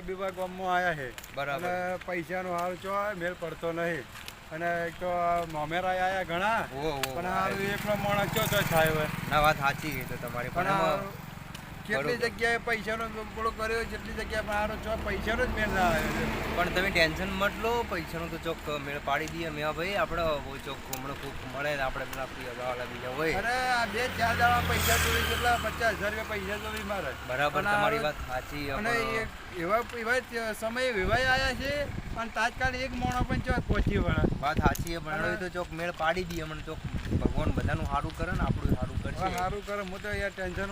બીબા ગામમાં આવ્યા છે બરાબર. અને પૈસાનો હાલ ચો મેળ પડતો નહીં અને એક તો મોમેરા આવ્યા ઘણા પણ હાલ એકલો માણસ ચો થાય હવે. ના વાત સાચી છે તો તમારી પણ કેટલી જગ્યાએ પૈસાનો બોલો કર્યો કેટલી જગ્યાએ પણ હારો ચો પૈસાનો જ મેળ ના આવ્યો. પણ તમે ટેન્શન મત લો, પૈસાનો તો ચોક મેળ પાડી દઈએ. મેં ભાઈ આપણે ચોક હમણાં કોક મળે ને આપણે પેલા પીવાવાળા બીજા હોય. અરે આ 2-4 દાડા પૈસા જોઈ કેટલા 50,000 પૈસા જોઈ મારે. બરાબર તમારી વાત સાચી. અને એવા સમય વિવાય આવ્યા છે અને તાત્કાલિક એક મોણો પણ ચોક પહોંચી વળે. વાત સાચી છે પણ હવે તો ચોક મેળ પાડી દઈએ. મને ચોક ભગવાન બધાનું સારું કરે ને આપણું સારું કરશે. સારું કરે. હું તો યાર ટેન્શન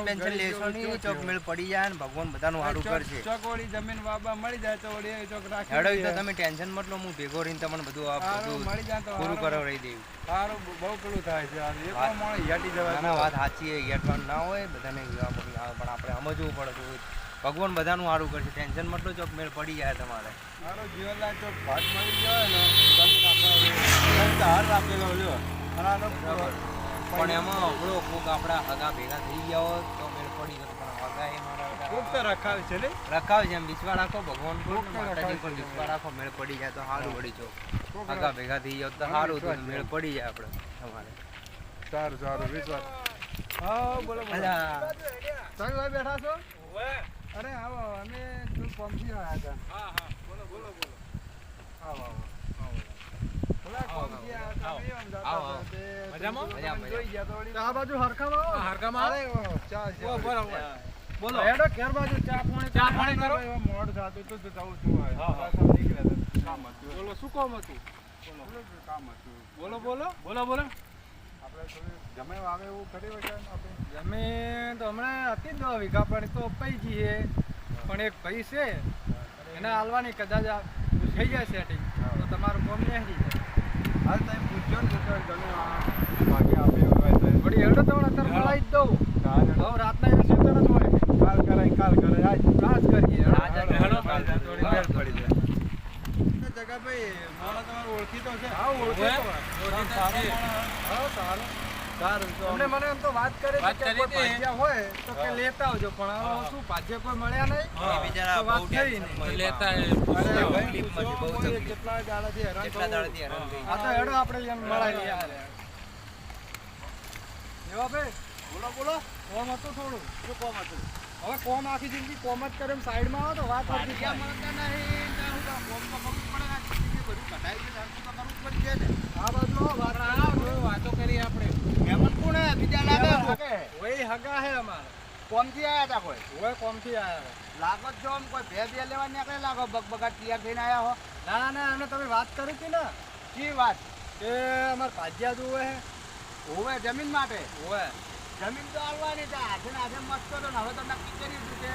ટેન્શન લેશો નહીં. ચોક મેળ પડી જાય ને ભગવાન બધાનું સારું કરશે. ચોક વળી જમીન બાબા મળી જાય તો વળી ચોક રાખી હેડો તો તમે ટેન્શન મત લો. હું ભેગો રહીને તમને બધું આ બધું મળી જાય તો પૂરું કરાવી દેવું. સારું બહુ પેલું થાય છે. એક મોણો યાટી જવાય. ના વાત સાચી છે. યાટવાનું ના હોય બધાને પણ આપણે સમજવું પડે. ભગવાન બધાનું સારું કરશે. ટેન્શન મત લો. ચોક મેળ પડી જાય તમારે. મારો જીવનલાલ ચોક ભાગ મળી જાય ને જમીન આપણે હાર રાખેલો લ્યો પણ એમાં આપણો કોક આપણા હગા ભેગા થઈ ગયા હોત તો મેળ પડી ગયો. પણ હગા એ મારા કોક તો રખાવે છે ને રખાવે છે. એમ વિશ્વાસ રાખો ભગવાન પર માતાજી પર વિશ્વાસ રાખો. મેળ પડી જાય તો સારું વળી છો. હગા ભેગા થઈ જાવ તો સારું તો મેળ પડી જાય આપણે તમારે. સારું વિશ્વાસ. હા બોલો તમે બેઠા છો? અરે આવો અમે તું પહોંચી આવ્યા હતા. હા બોલો આવો બોલો. જમે આવે એવું કરી જમીન તો હમણાં હતી 10 વીઘા પણ તો અપાઈ જઈએ. પણ એક ભાઈ છે એને હાલવાની કદાચ થઈ જાય સેટિંગ તો તમારું કોમ નહીં જાય. હાલ તમે પૂછજો ને તમે ભાગે આપે વળી હેડો તો અત્યારે મળાવી જ દઉં. હવે રાતના એવી સૂચના જ હોય. કાલ કરે આજ કરીએ. પડી જાય. જગાભાઈ મારા તમારે ઓળખીતો છે? હા ઓળખો. સારું તમને મને એમ તો વાત કરી કે કોઈ ભાજ્યા હોય તો કે લેતા આવજો. પણ હવે શું ભાજ્ય કોઈ મળ્યા નહીં બિચારા તો વાત બહુ થઈ નહીં. લેતા કેટલા દાડાથી હેરાન આ તો હેડો આપણે એમ મળાવી યાર. એવા ભાઈ બોલો કોમ હતું થોડું. શું કોમ હતું? હવે કોમ આખી જિંદગી કોમ જ કરે એમ સાઈડમાં આવો તો વાત હતી. મળતા નહીં આ બાજુ વાતો કરી આપણે. મહેમાન કોણ હે? બીજા લાગે વહી હગા હે અમારે. કોમથી આયા હતા કોઈ? ઓય કોમથી આયા. લાગો છો આમ કોઈ બે લેવા નીકળે લાગો બગબગાટ તૈયાર થઈને આયા હો. ના એમને તમે વાત કરી હતી ને શી વાત? કે અમારે ભાજ્યા જોવે હે. હોવે જમીન માટે. ઓય જમીન તો આવવાની છે. હાથે મસ્ત હતો ને હવે તો નક્કી કર્યું હતું કે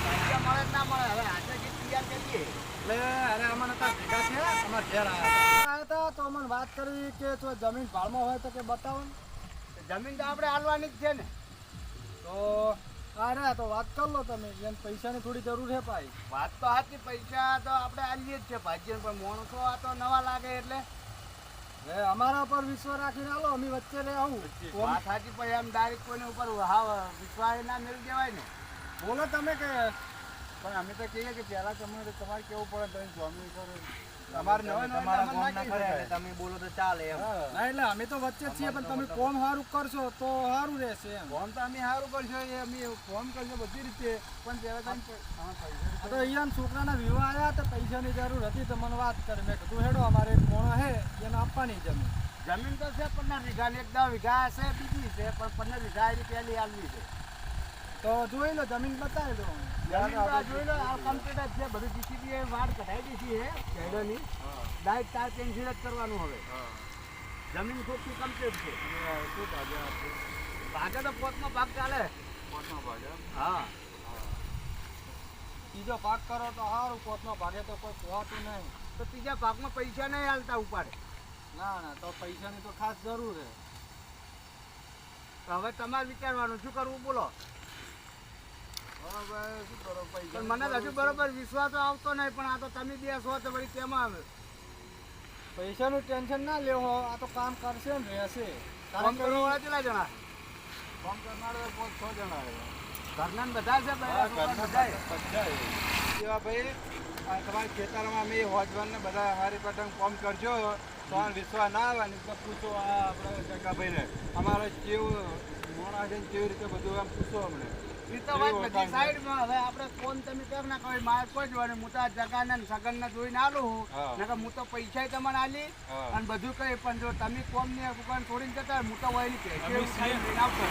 ભાગ્યા મળે ના મળે. હવે હાથે જે તૈયાર કરીએ એટલે અરે અમને ત્યાં ભેગા છે અમારે ઘેર આવ્યા હતા તો અમને વાત કરી કે જો જમીન ભાડમાં હોય તો કે બતાવો ને. જમીન તો આપણે હાલવાની જ છે ને. તો અરે તો વાત કરી લો તમે. જેમ પૈસાની થોડી જરૂર છે ભાઈ. વાત તો સાચી. પૈસા તો આપણે આલીએ જ છે ભાગ્ય. પણ માણસો આ તો નવા લાગે એટલે હવે અમારા પર વિશ્વાસ રાખીને આલો. અમે વચ્ચે રહે આવું. વાત સાચી. પણ એમ ડાયરેક્ટ કોઈને ઉપર હા વિશ્વાસ ના મેળવી દેવાય ને. બોલો તમે કે પણ અમે તો કહીએ કે પહેલા તમારે કેવું પડે તમે જમીન કરો. તમારે તમે બોલો તો ચાલે એમ. ના એટલે અમે તો વચ્ચે જ છીએ પણ તમે કોમ સારું કરશો તો સારું રહેશે એમ. ફોન તો અમે સારું કરશો અમે ફોન કરશો બધી રીતે. પણ પહેલા તમે તો અહીંયા છોકરાના વિવાહ આવ્યા તો પૈસાની જરૂર હતી તો મને વાત કરી. મેં કીધું હેડો અમારે એક મોણો છે એને આપવાની જમીન. જમીન તો છે 15 વીઘા ને 10 વીઘા છે બીજી છે. પણ 15 વીઘા એની પહેલી આલવી છે. તો જોઈ લો જમીન બતાવી દો. જમીન તો જોઈ લો આ કમ્પ્લીટ જ છે. બધું જીસીબી વાડ કઢાઈ દીધી છે ખેડોની. ડાયરેક્ટ તાર પેન્સિલ જ કરવાનું હવે. જમીન ખોટી કમ્પ્લીટ છે. શું ભાગે તો પોતનો ભાગ ચાલે. હા ત્રીજો ભાગ કરો તો સારું. પોતનો ભાગે તો કોઈ કહેવાતું નહીં. તો ત્રીજા ભાગમાં પૈસા નહીં હાલતા ઉપાડે. ના તો પૈસાની તો ખાસ જરૂર છે. તો હવે તમારે વિચારવાનું શું કરવું બોલો. પણ મને હજુ બરોબર વિશ્વાસ આવતો નહીં. પણ આ તો તમે બે છો તો વળી કેમાં આવે. પૈસાનું ટેન્શન ના લેવો. આ તો કામ કરશે ને રહેશે. કામ કરવા કેટલા જણા? કામ કરનાર 5-6 જણા. ઘરના ને બધા છે બૈરા છોકરા બધાય. એવા ભાઈ આ તમારા ખેતરમાં અમે હોજવાનને બધા હારી પટંગ કોમ કરજો તો આ વિશ્વાસ ના આવે ને તો પૂછો આ આપણા કાકાભાઈને અમારે કેવું મોણા છે ને કેવી રીતે બધું આમ પૂછો અમને ઈ તો વાત બધી સાઈડમાં. હવે આપણે ફોન તમે કેમ ના કહો મારે કોઈ જોવાનું. હું તો આ જગાને ને સગનને જોઈને આલું હું. હા. નકર હું તો પૈસા તમને આલી હા. અને બધું કહી. પણ જો તમે કોમ ને દુકાન છોડીને જતા હોય, હું તો હોય નહીં કે એવું ખાઈને લઈને આવતો.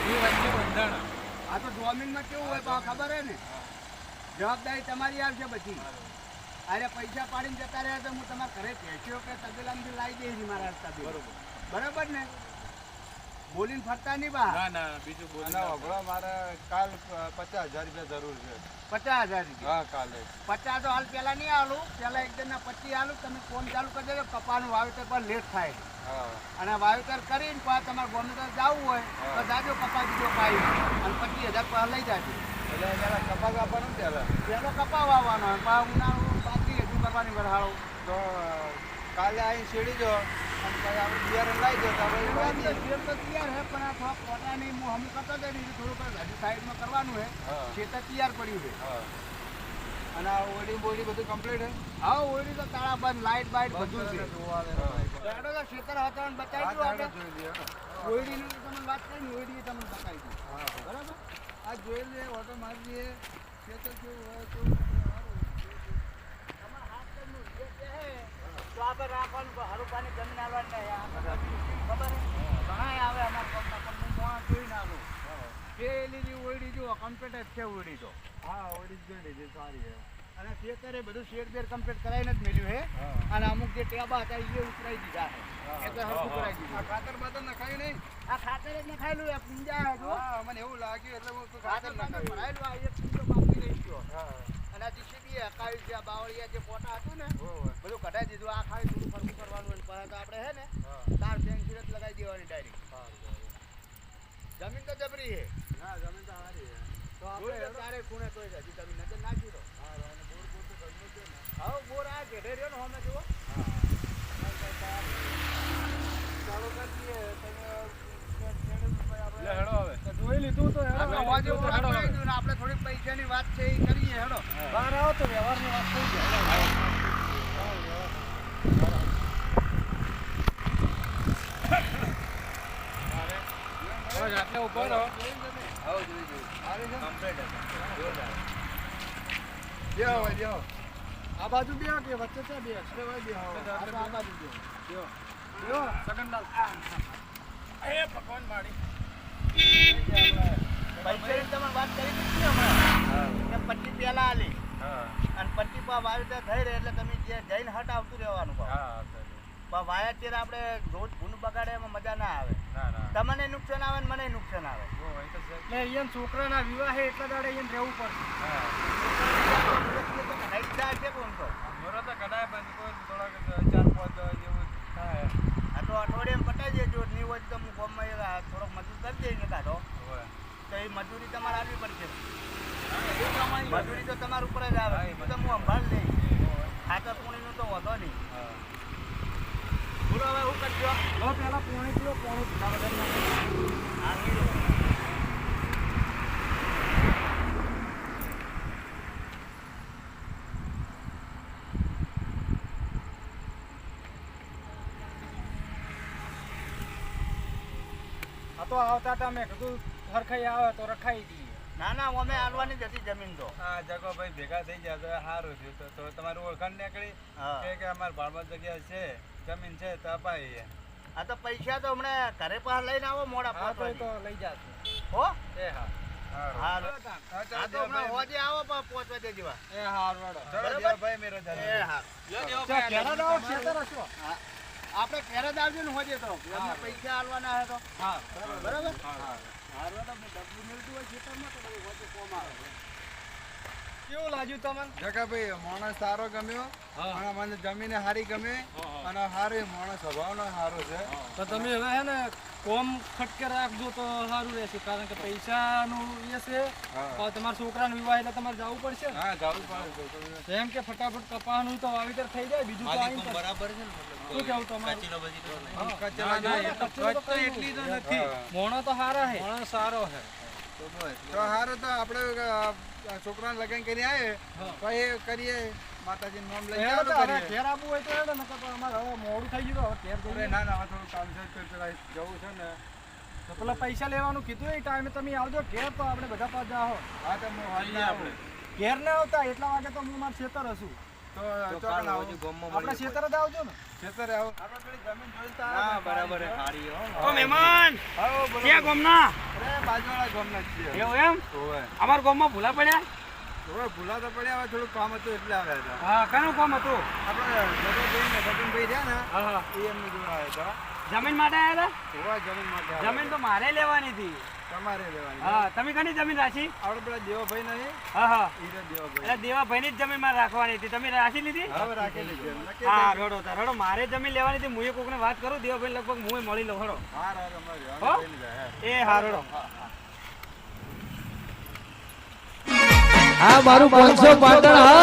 આ તો જમીનમાં કેવું હોય પણ ખબર હે ને, જવાબદારી તમારી આવશે બધી. અરે પૈસા પાડીને જતા રહ્યા તો હું તમારા ઘરે પૈસ્યો કે તબેલામાંથી લાવી દઈશ મારા રસ્તા. બરાબર ને? બોલીને ફરતા નહીં બા. અને હમણાં મારે કાલ 50,000 રૂપિયા જરૂર છે 50,000 રૂપિયા. હા કાલે 50 તો હાલ પેલા નહીં આલું. પેલા એક દિનના 25 આલું. તમે ફોન ચાલુ કરી દેજો. કપાનું વાવેતર પર લેટ થાય હા અને વાવેતર કરીને પાછા તમારે ગોમતર જવું હોય તો જાજો કપા દીધો પાઈ અને 25,000 પર લઈ જાજો. એટલે પેલા કપાસ આપવાનું ત્યારે પેલો કપા વાવવાનો હોય પણ ઉનાળું બાકી હજુ કરવાની વરહાળો. તો કાલે અહીં શેડી જો અને પછી આપણે બિયારણ લાવી દો તો આપણે વાવી દઈએ. શેર તો તૈયાર હે પણ આ થોડા પોતાની હું હમ કરતો હતો ને એ થોડુંક હજુ સાઈડમાં કરવાનું હે. હા. ખેતર તૈયાર પડ્યું છે. હા અને આ ઓડી બોડી બધું કમ્પ્લીટ હે હા ઓયડી તો તાળા બંધ લાઈટ બાઈટ બધું છે. હા. હેડો તો ખેતર હતા બતાવી દઉં આપણે. જોઈ લઈએ ઓયડીનું તમને વાત કરી ને ઓયડી તમને બતાવી દઉં. હા બરાબર. આ જોઈ લઈએ ઓટો મારી લઈએ ખેતર કેવું હોય કેવું તમારા હાથ પગનું જે છે તો આપણે રાખવાનું કે હરું પાણી જમીન આવવાની નહીં. આ ખબર હે? ઘણાય આવે અમારા પગમાં પણ હું મોણા જોઈને આવું. પેલી ઓયડી જુઓ કમ્પ્લીટ જ છે ઓયડી તો. હા ઓડી જોઈ લીધી સારી હે અને ખેતરે બધું શેડ બેડ કમ્પ્લીટ કરાવીને જ મેલ્યું હે. હા. અને અમુક જે ટેબા હતા એ ઉતરાઈ દીધા છે. એટલે હરખું કરાવી દીધું. આ ખાતર બાતર નખાયું નહીં આ ખાતર જ નખાયેલું એ પૂંજા હે જો. હા મને એવું લાગ્યું એટલે હું ખાતર ખાતર બાતર નખાયું ભરાયેલું આ એક પૂંજો બાકી રહી ગયો. હા અને આ જીસીબી હકાવી છે. આ બાવળિયા જે પોટા હતું ને બરોબર બધું કઢાઈ દીધું. આ ખાલી થોડું ફરકું કરવાનું અને પછી તો આપણે હે ને હા તાર પેન્સિલ જ લગાવી દેવાની ડાયરેક્ટ. સારું જમીન તો જબરી હે. ના જમીન તો સારી હે તો જોઈ લો આપણે તારે ખૂણે તોય હજી તમે નજર નાખી દો. હા અને બોર બોર તો ઘરનું જ છે ને હવે બોર આ ઘેડે રહ્યો ને હમે જુઓ. ચાલો કરીએ તમે હેડો હવે જોઈ લીધું તો આપણે અવાજ લીધું તો એવું હેડો આપણે હવે. કીધું ને આપણે થોડીક પૈસાની વાત છે એ કરીએ હેડો. બહાર આવો તો વ્યવહારની વાત થઈ જાય. બસ આટલે ઉભો રહો આવો જોઈ સારી છે કમ્પ્લીટ જોરદાર. બેહો ભાઈ બેહો આ બાજુ બેહો કે વચ્ચે છે બે એટલે ભાઈ બેહો આ બાજુ જો. બેહો બેહો સગનલાલ એ ભગવાન માડી પૈસાની તમે વાત કરી દીધી ને હમણાં કે 25 પહેલા આલી હા અને 25 પા વાવેતર થઈ રહે એટલે તમે જે જઈને હટ આવતું રહેવાનું પાછું. હા પણ વાયા ત્યારે આપણે રોજ ભૂન બગાડે એમાં મજા ના આવે. ના ના તમને નુકસાન આવે ને મને નુકસાન આવે. ઓ ભાઈ તો છે એટલે અહીંયા છોકરાના વિવાહ એટલા દાડે અહીંયા રહેવું પડશે. હા રાઈટ થાય છે કોણ તો. મોરો તો કડાય બંધ કોઈ થોડાક 4-5 જેવું થાય આ તો અઠવાડિયામાં પટાઈ દેજો. નહીં હોય તો હું ગામમાં એક થોડોક મજૂર કરી દઈએ કાઢો હોય તો એ મજૂરી તમારે આપવી પડશે. મજૂરી તો તમારા ઉપર જ આવે. બીજું તો હું સંભાળ લઈશ. ખાતર પૂણીનું તો વધો નહીં. હા બોલો હવે શું કરજો. પેલા પોણી પીવો પોણી પીવા આ પીલો. આ તો આવતા હતા મેં કીધું હરખાઈ આવે તો રખાઈ દઈએ ના ના અમે આલવાની જ હતી જમીન તો. હા જગો ભાઈ ભેગા થઈ ગયા તો સારું થયું તો તમારું ઓળખાણ નીકળી હા. કે અમારે ભાડમાં જગ્યા છે જમીન છે તો અપાઈએ આ તો પૈસા તો હમણાં ઘરે પાસે લઈને આવો મોડા હા તો પહોંચવાની. લઈ જાશે હો એ હા હા આ તો હમણાં હોજે આવો પણ પહોંચવા દે જેવા. એ હારું બરાબર? ભાઈ મેરો એ હા. હા. આપણે ઘેર જ આવજો ને હોજે તો એમને પૈસા આલવાના હે તો. હા બરાબર? હા હારવા તો ડబ్బું મળતું હોય ખેતરમાં તો બધું હોજે કોમ આવે. કેવું લાગ્યું તમને જગા ભાઈ માણસ સારો ગમ્યો અને મને જમીને સારી ગમે અને સારી માણસ સ્વભાવનો સારો છે તો તમે હવે હે ને કોમ ખટકે રાખજો તો સારું રહેશે કારણ કે પૈસાનું એ છે હા તમારા છોકરાનો વિવાહ એટલે તમારે જવું પડશે ને હા જવું પડે એમ કે ફટાફટ કપાસનું તો વાવેતર થઈ જાય બીજું તો આવીને તો- બરાબર છે ને શું કેવું તમારું કાચીનો બજી તો નહીં. હા. કચરા ના, ના, કચરો તો કઈ એટલી તો નથી મોણો તો સારા છે માણસ સારો છે તો બસ તો હારું તો આપણે છોકરાને લગ્ન કરી આવીએ હા. પછી કરીએ માતાજીનું નામ લઈ હેડો તો હવે કરીએ ઘેર આવવું હોય તો હેડો, નકર તો અમારે હવે મોડું થઈ ગયું, હવે ઘેર અરે જઈએ. ના ના હવે થોડું કામ છે તો પેલા જવું છે ને તો પેલા પૈસા લેવાનું કીધું એ ટાઈમે તમે આવજો ઘેર, તો આપણે બધા પાછા જાઓ. હા તો હું હાલ ના આવું. ઘેર ના આવતા એટલા વાગે તો હું મારા ખેતર હશું. તો તો ચોકન કાલ આવું હજુ ગામમાં આપણે મળીએ. ખેતર જ આવજો ને. ખેતરે આવું આપણે પેલી જમીન જોઈ તો હા આવે. બરાબર છે, સારી હો. ઓ મહેમાન આવો બોલો. ક્યાં ગામના અરે બાજુવાળા ગામના જ છીએ. એવું એમ હોવે. અમાર ગામમાં ભૂલા પડ્યા હોવે, ભૂલા તો પડ્યા, હવે થોડું કામ હતું એટલે આવ્યા હતા. હા કનું કામ હતું આપણે જગતભાઈ ને ભગનભાઈ રહ્યા ને હા હા એ એમની જોડે આવ્યા હતા. જમીન માટે આવ્યા હોવા જમીન માટે હતા જમીન તો મારે લેવાની હતી તમારે લેવાની. હા તમે કની જમીન રાખી આપણે પેલા દેવાભાઈ નહીં હા હા હીરા દેવાભાઈ એટલે દેવાભાઈ ની જ જમીન મારે રાખવાની હતી તમે રાખી લીધી હવે રાખેલી છે નક્કી હા થઈ રડો રડો મારે જમીન લેવાની હતી હું કોકને વાત કરું દેવાભાઈ લગભગ હું મળી લઉં હડો ગયું. હાર હાર અમારી હો? હવે થઈને જાય. એ હા રડો આ મારું 500 પાટણ હા